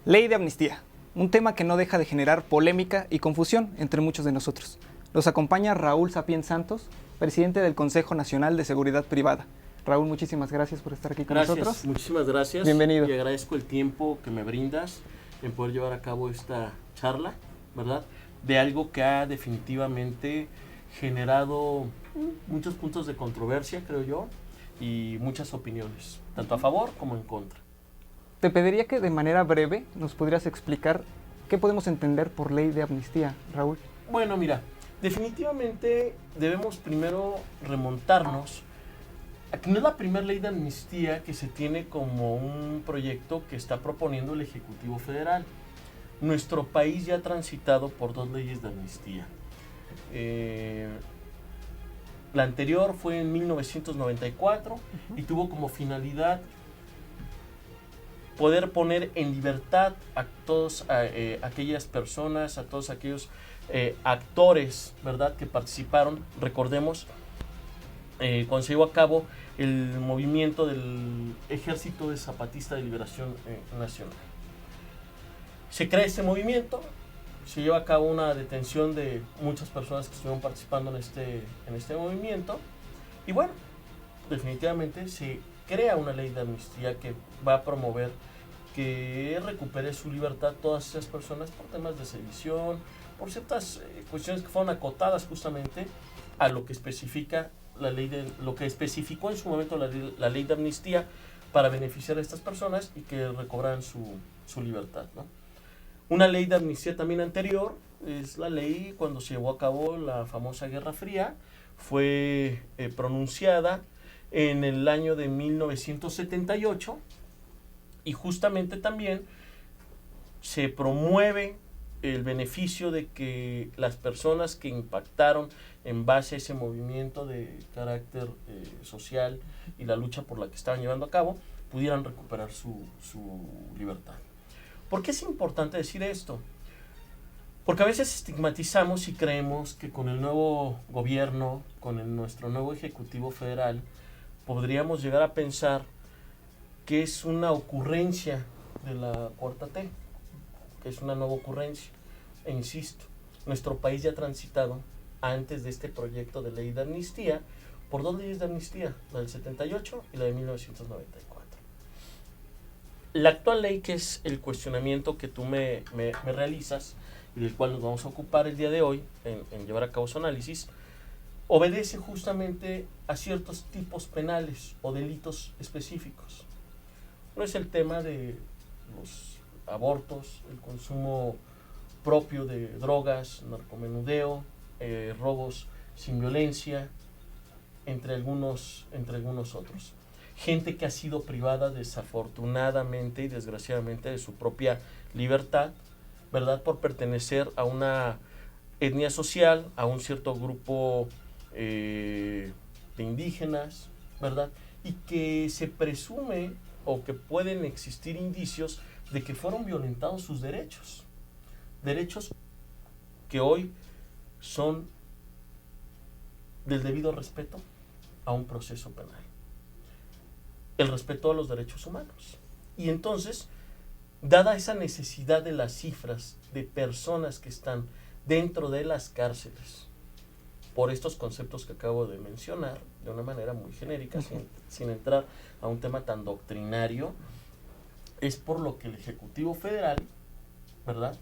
Ley de amnistía, un tema que no deja de generar polémica y confusión entre muchos de nosotros. Los acompaña Raúl Sapien Santos, presidente del Consejo Nacional de Seguridad Privada. Raúl, muchísimas gracias por estar aquí con nosotros. Muchísimas gracias. Bienvenido. Y agradezco el tiempo que me brindas en poder llevar a cabo esta charla, ¿verdad? De algo que ha definitivamente generado muchos puntos de controversia, creo yo, y muchas opiniones, tanto a favor como en contra. Te pediría que de manera breve nos pudieras explicar qué podemos entender por ley de amnistía, Raúl. Bueno, mira, definitivamente debemos primero remontarnos a que no es la primera ley de amnistía que se tiene como un proyecto que está proponiendo el Ejecutivo Federal. Nuestro país ya ha transitado por 2 leyes de amnistía. La anterior fue en 1994 y tuvo como finalidad poder poner en libertad a todas aquellas personas, a todos aquellos actores, ¿verdad?, que participaron. Recordemos, cuando se llevó a cabo el movimiento del Ejército de Zapatista de Liberación Nacional. Se crea este movimiento, se lleva a cabo una detención de muchas personas que estuvieron participando en este movimiento, y bueno, definitivamente se crea una ley de amnistía que va a promover que recupere su libertad todas esas personas por temas de sedición, por ciertas cuestiones que fueron acotadas justamente a lo que especifica la ley lo que especificó en su momento la ley de amnistía para beneficiar a estas personas y que recobraran su libertad, ¿no? Una ley de amnistía también anterior es la ley cuando se llevó a cabo la famosa Guerra Fría, fue pronunciada en el año de 1978 y justamente también se promueve el beneficio de que las personas que impactaron en base a ese movimiento de carácter social y la lucha por la que estaban llevando a cabo pudieran recuperar su libertad. ¿Por qué es importante decir esto? Porque a veces estigmatizamos y creemos que con el nuevo gobierno, con nuestro nuevo Ejecutivo Federal, podríamos llegar a pensar que es una ocurrencia de la Cuarta T, que es una nueva ocurrencia. E insisto, nuestro país ya ha transitado, antes de este proyecto de ley de amnistía, por 2 leyes de amnistía, la del 78 y la de 1994. La actual ley, que es el cuestionamiento que tú me realizas y del cual nos vamos a ocupar el día de hoy en llevar a cabo su análisis, obedece justamente a ciertos tipos penales o delitos específicos. No es el tema de los abortos, el consumo propio de drogas, narcomenudeo, robos sin violencia, entre algunos otros. Gente que ha sido privada desafortunadamente y desgraciadamente de su propia libertad, ¿verdad?, por pertenecer a una etnia social, a un cierto grupo de indígenas, ¿verdad?, y que se presume o que pueden existir indicios de que fueron violentados sus derechos que hoy son del debido respeto a un proceso penal, el respeto a los derechos humanos. Y entonces, dada esa necesidad de las cifras de personas que están dentro de las cárceles, por estos conceptos que acabo de mencionar, de una manera muy genérica, sin entrar a un tema tan doctrinario, es por lo que el Ejecutivo Federal, ¿verdad?,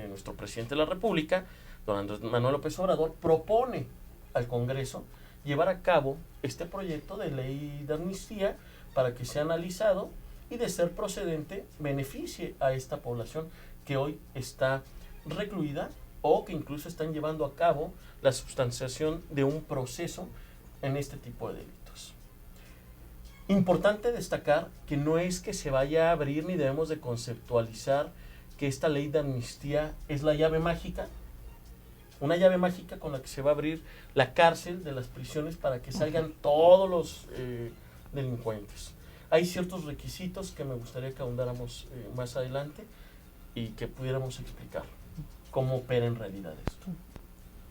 nuestro presidente de la República, don Andrés Manuel López Obrador, propone al Congreso llevar a cabo este proyecto de ley de amnistía para que sea analizado y, de ser procedente, beneficie a esta población que hoy está recluida o que incluso están llevando a cabo la sustanciación de un proceso en este tipo de delitos. Importante destacar que no es que se vaya a abrir ni debemos de conceptualizar que esta ley de amnistía es la llave mágica, una llave mágica con la que se va a abrir la cárcel de las prisiones para que salgan todos los delincuentes. Hay ciertos requisitos que me gustaría que ahondáramos más adelante y que pudiéramos explicar cómo opera en realidad esto.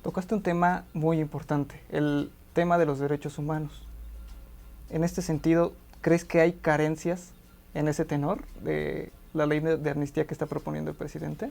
Tocaste un tema muy importante, el tema de los derechos humanos. En este sentido, ¿crees que hay carencias en ese tenor de la ley de amnistía que está proponiendo el presidente?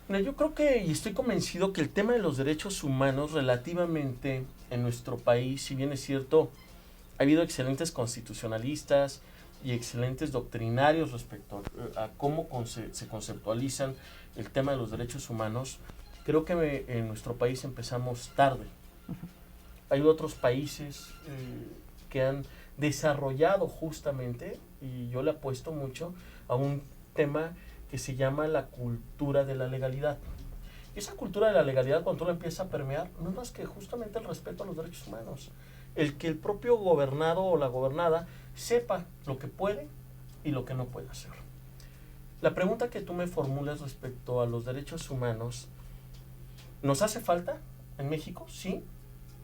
Mira, yo creo que, y estoy convencido que el tema de los derechos humanos relativamente en nuestro país, si bien es cierto, ha habido excelentes constitucionalistas y excelentes doctrinarios respecto a cómo se conceptualizan el tema de los derechos humanos, creo que en nuestro país empezamos tarde. Hay otros países que han desarrollado justamente, y yo le apuesto mucho a un tema que se llama la cultura de la legalidad. Esa cultura de la legalidad, cuando tú la empiezas a permear, no es más que justamente el respeto a los derechos humanos. El que el propio gobernado o la gobernada sepa lo que puede y lo que no puede hacer. La pregunta que tú me formulas respecto a los derechos humanos, ¿nos hace falta en México? Sí,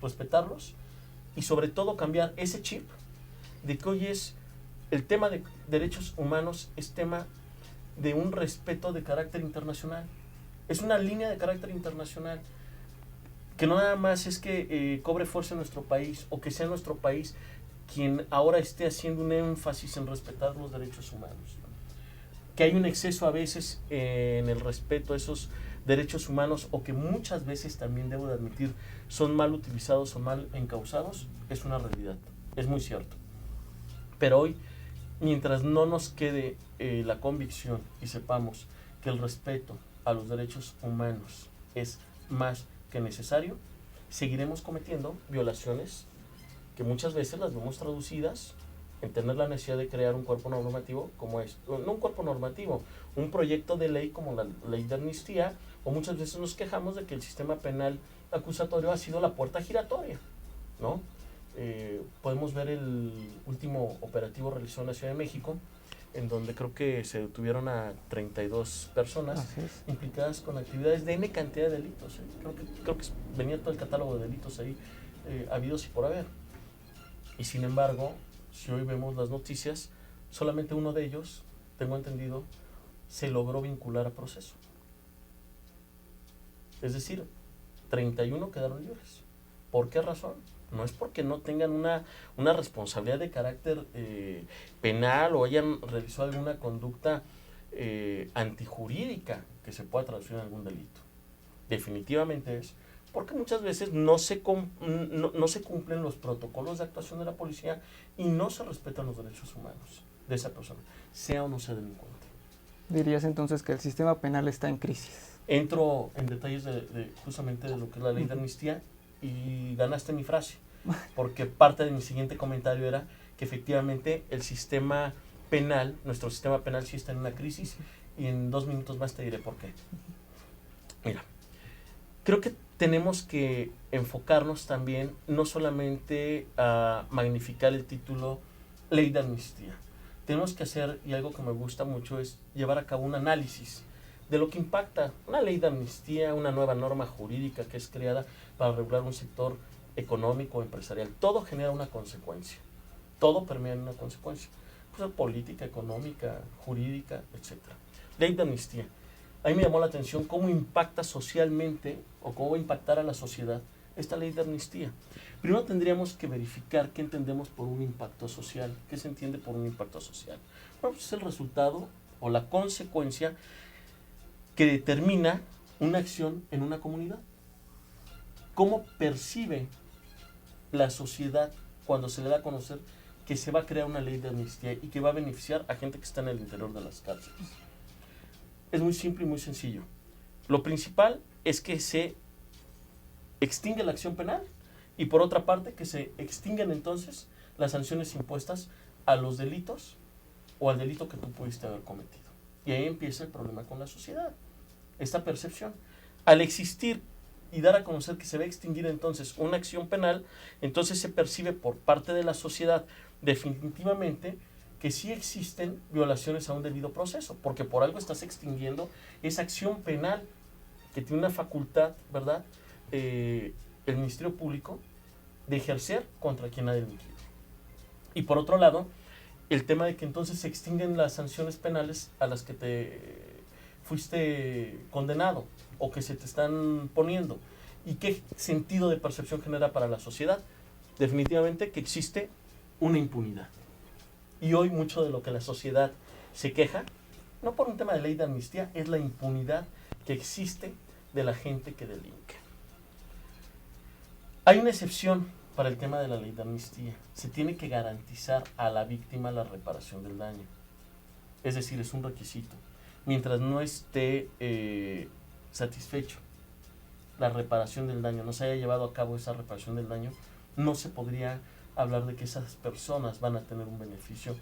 respetarlos y sobre todo cambiar ese chip de que hoy es el tema de derechos humanos, es tema de un respeto de carácter internacional. Es una línea de carácter internacional que no nada más es que cobre fuerza en nuestro país o que sea nuestro país quien ahora esté haciendo un énfasis en respetar los derechos humanos. Que hay un exceso a veces en el respeto a esos derechos humanos o que muchas veces también debo de admitir son mal utilizados o mal encausados, es una realidad, es muy cierto. Pero hoy, mientras no nos quede la convicción y sepamos que el respeto a los derechos humanos es más que necesario, seguiremos cometiendo violaciones que muchas veces las vemos traducidas en tener la necesidad de crear un cuerpo normativo como es, no un cuerpo normativo, un proyecto de ley como la ley de amnistía, o muchas veces nos quejamos de que el sistema penal acusatorio ha sido la puerta giratoria, ¿no? Podemos ver el último operativo realizado en la Ciudad de México, en donde creo que se detuvieron a 32 personas implicadas con actividades de N cantidad de delitos. Creo que venía todo el catálogo de delitos ahí, habidos y por haber. Y sin embargo, si hoy vemos las noticias, solamente uno de ellos, tengo entendido, se logró vincular a proceso. Es decir, 31 quedaron libres. ¿Por qué razón? No es porque no tengan una responsabilidad de carácter penal o hayan realizado alguna conducta antijurídica que se pueda traducir en algún delito. Definitivamente es porque muchas veces no se cumplen los protocolos de actuación de la policía y no se respetan los derechos humanos de esa persona, sea o no sea delincuente. ¿Dirías entonces que el sistema penal está en crisis? Entro en detalles justamente de lo que es la ley de amnistía y ganaste mi frase, porque parte de mi siguiente comentario era que efectivamente el sistema penal, nuestro sistema penal sí está en una crisis y en 2 minutos más te diré por qué. Mira, creo que tenemos que enfocarnos también no solamente a magnificar el título ley de amnistía. Tenemos que hacer, y algo que me gusta mucho es llevar a cabo un análisis de lo que impacta una ley de amnistía, una nueva norma jurídica que es creada para regular un sector económico o empresarial. Todo genera una consecuencia, todo permea en una consecuencia, pues política, económica, jurídica, etc. Ley de amnistía. A mí me llamó la atención cómo impacta socialmente o cómo va a impactar a la sociedad esta ley de amnistía. Primero tendríamos que verificar qué entendemos por un impacto social, qué se entiende por un impacto social. Bueno, pues es el resultado o la consecuencia que determina una acción en una comunidad. ¿Cómo percibe la sociedad cuando se le da a conocer que se va a crear una ley de amnistía y que va a beneficiar a gente que está en el interior de las cárceles? Es muy simple y muy sencillo. Lo principal es que se extingue la acción penal y por otra parte que se extinguen entonces las sanciones impuestas a los delitos o al delito que tú pudiste haber cometido. Y ahí empieza el problema con la sociedad. Esta percepción. Al existir y dar a conocer que se va a extinguir entonces una acción penal, entonces se percibe por parte de la sociedad definitivamente que sí existen violaciones a un debido proceso, porque por algo estás extinguiendo esa acción penal que tiene una facultad, ¿verdad?, el Ministerio Público de ejercer contra quien ha delinquido. Y por otro lado, el tema de que entonces se extinguen las sanciones penales a las que te fuiste condenado o que se te están poniendo. ¿Y qué sentido de percepción genera para la sociedad? Definitivamente que existe una impunidad. Y hoy mucho de lo que la sociedad se queja no por un tema de ley de amnistía, es la impunidad que existe de la gente que delinque. Hay una excepción para el tema de la ley de amnistía. Se tiene que garantizar a la víctima la reparación del daño. Es decir, es un requisito. Mientras no esté satisfecho la reparación del daño, no se haya llevado a cabo esa reparación del daño, no se podría hablar de que esas personas van a tener un beneficio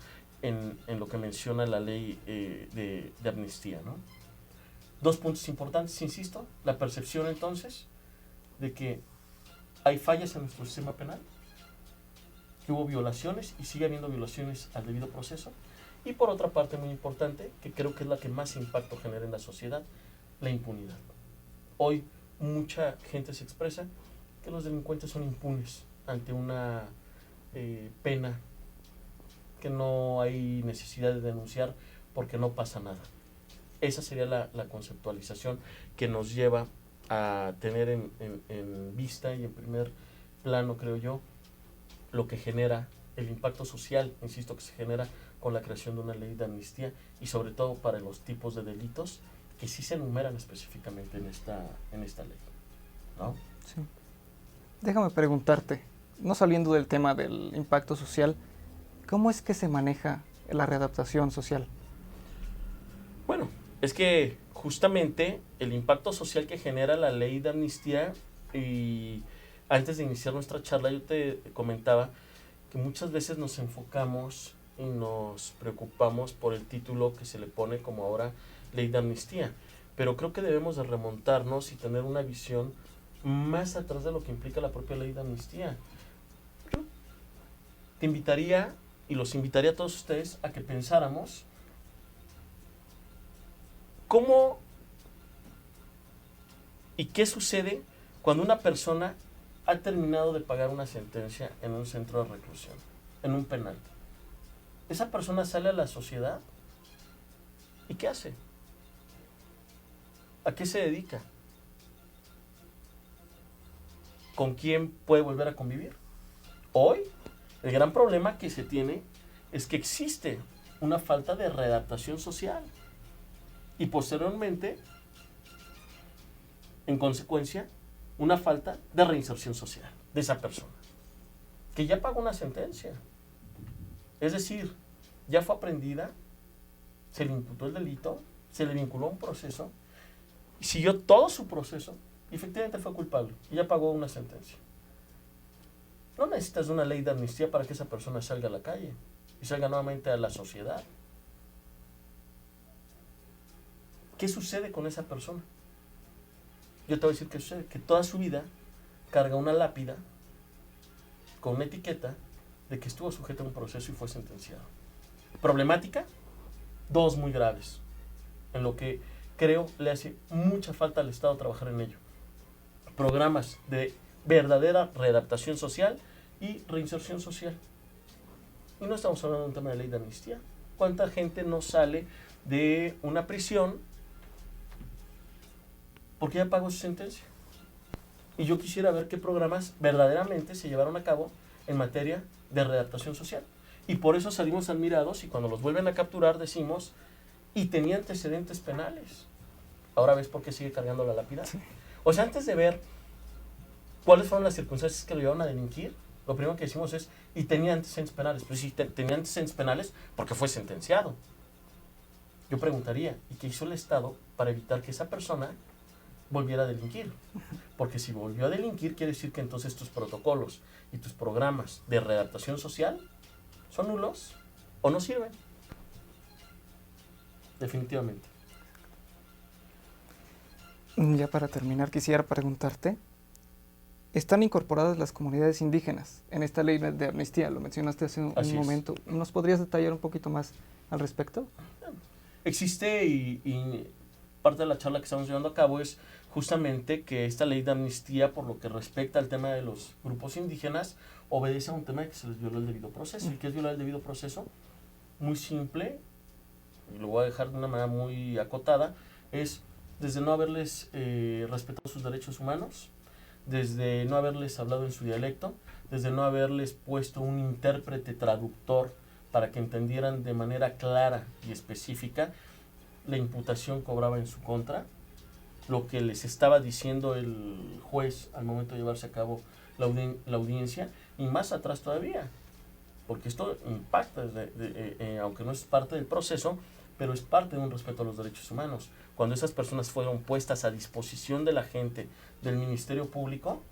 en lo que menciona la ley de amnistía, ¿no? 2 puntos importantes, insisto, la percepción entonces de que hay fallas en nuestro sistema penal, que hubo violaciones y sigue habiendo violaciones al debido proceso, y por otra parte muy importante, que creo que es la que más impacto genera en la sociedad, la impunidad. Hoy mucha gente se expresa que los delincuentes son impunes ante una pena que no hay necesidad de denunciar porque no pasa nada. Esa sería la conceptualización que nos lleva a tener en vista y en primer plano, creo yo, lo que genera el impacto social, insisto, que se genera con la creación de una ley de amnistía y sobre todo para los tipos de delitos que sí se enumeran específicamente en esta ley, ¿no? Sí. Déjame preguntarte, no saliendo del tema del impacto social, ¿cómo es que se maneja la readaptación social? Bueno, es que justamente el impacto social que genera la ley de amnistía, y antes de iniciar nuestra charla yo te comentaba que muchas veces nos enfocamos y nos preocupamos por el título que se le pone como ahora ley de amnistía, pero creo que debemos de remontarnos y tener una visión más atrás de lo que implica la propia ley de amnistía. Yo te invitaría y los invitaría a todos ustedes a que pensáramos cómo y qué sucede cuando una persona ha terminado de pagar una sentencia en un centro de reclusión, en un penal. Esa persona sale a la sociedad ¿y qué hace? ¿A qué se dedica? ¿Con quién puede volver a convivir? Hoy, el gran problema que se tiene es que existe una falta de readaptación social y posteriormente, en consecuencia, una falta de reinserción social de esa persona, que ya pagó una sentencia. Es decir, ya fue aprendida, se le imputó el delito, se le vinculó a un proceso, y siguió todo su proceso, y efectivamente fue culpable, y ya pagó una sentencia. No necesitas una ley de amnistía para que esa persona salga a la calle y salga nuevamente a la sociedad. ¿Qué sucede con esa persona? Yo te voy a decir qué sucede, que toda su vida carga una lápida con una etiqueta de que estuvo sujeto a un proceso y fue sentenciado. Problemática, 2 muy graves, en lo que creo le hace mucha falta al Estado trabajar en ello. Programas de verdadera readaptación social y reinserción social. Y no estamos hablando de un tema de ley de amnistía. ¿Cuánta gente no sale de una prisión porque ya pagó su sentencia? Y yo quisiera ver qué programas verdaderamente se llevaron a cabo en materia de readaptación social. Y por eso salimos admirados y cuando los vuelven a capturar decimos, y tenía antecedentes penales. Ahora ves por qué sigue cargando la lápida. Sí. O sea, antes de ver cuáles fueron las circunstancias que lo llevaron a delinquir, lo primero que decimos es, y tenía antecedentes penales. Pues sí, tenía antecedentes penales porque fue sentenciado. Yo preguntaría, ¿y qué hizo el Estado para evitar que esa persona volviera a delinquir? Porque si volvió a delinquir, quiere decir que entonces tus protocolos y tus programas de readaptación social son nulos o no sirven. Definitivamente. Ya para terminar, quisiera preguntarte, ¿están incorporadas las comunidades indígenas en esta ley de amnistía? Lo mencionaste hace un momento. ¿Nos podrías detallar un poquito más al respecto? Existe y parte de la charla que estamos llevando a cabo es justamente que esta ley de amnistía, por lo que respecta al tema de los grupos indígenas, obedece a un tema de que se les violó el debido proceso. ¿Y qué es violar el debido proceso? Muy simple, y lo voy a dejar de una manera muy acotada, es desde no haberles respetado sus derechos humanos, desde no haberles hablado en su dialecto, desde no haberles puesto un intérprete traductor para que entendieran de manera clara y específica la imputación cobraba en su contra, lo que les estaba diciendo el juez al momento de llevarse a cabo la audiencia, y más atrás todavía, porque esto impacta, aunque no es parte del proceso, pero es parte de un respeto a los derechos humanos. Cuando esas personas fueron puestas a disposición de la gente del Ministerio Público,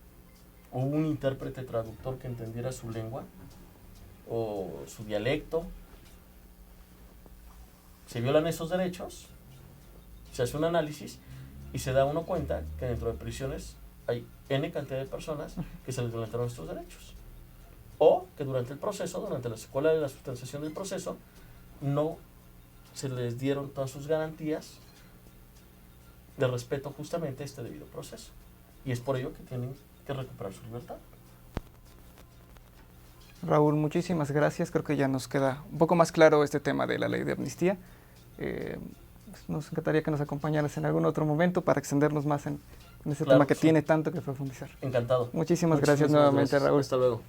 hubo un intérprete traductor que entendiera su lengua o su dialecto, se violan esos derechos, se hace un análisis y se da uno cuenta que dentro de prisiones hay N cantidad de personas que se les violentaron estos derechos. O que durante el proceso, durante la secuela de la sustanciación del proceso, no se les dieron todas sus garantías de respeto justamente a este debido proceso. Y es por ello que tienen que recuperar su libertad. Raúl, muchísimas gracias. Creo que ya nos queda un poco más claro este tema de la ley de amnistía. Nos encantaría que nos acompañaras en algún otro momento para extendernos más en ese tema que tiene tanto que profundizar. Encantado. Muchísimas gracias nuevamente, Raúl. Hasta luego.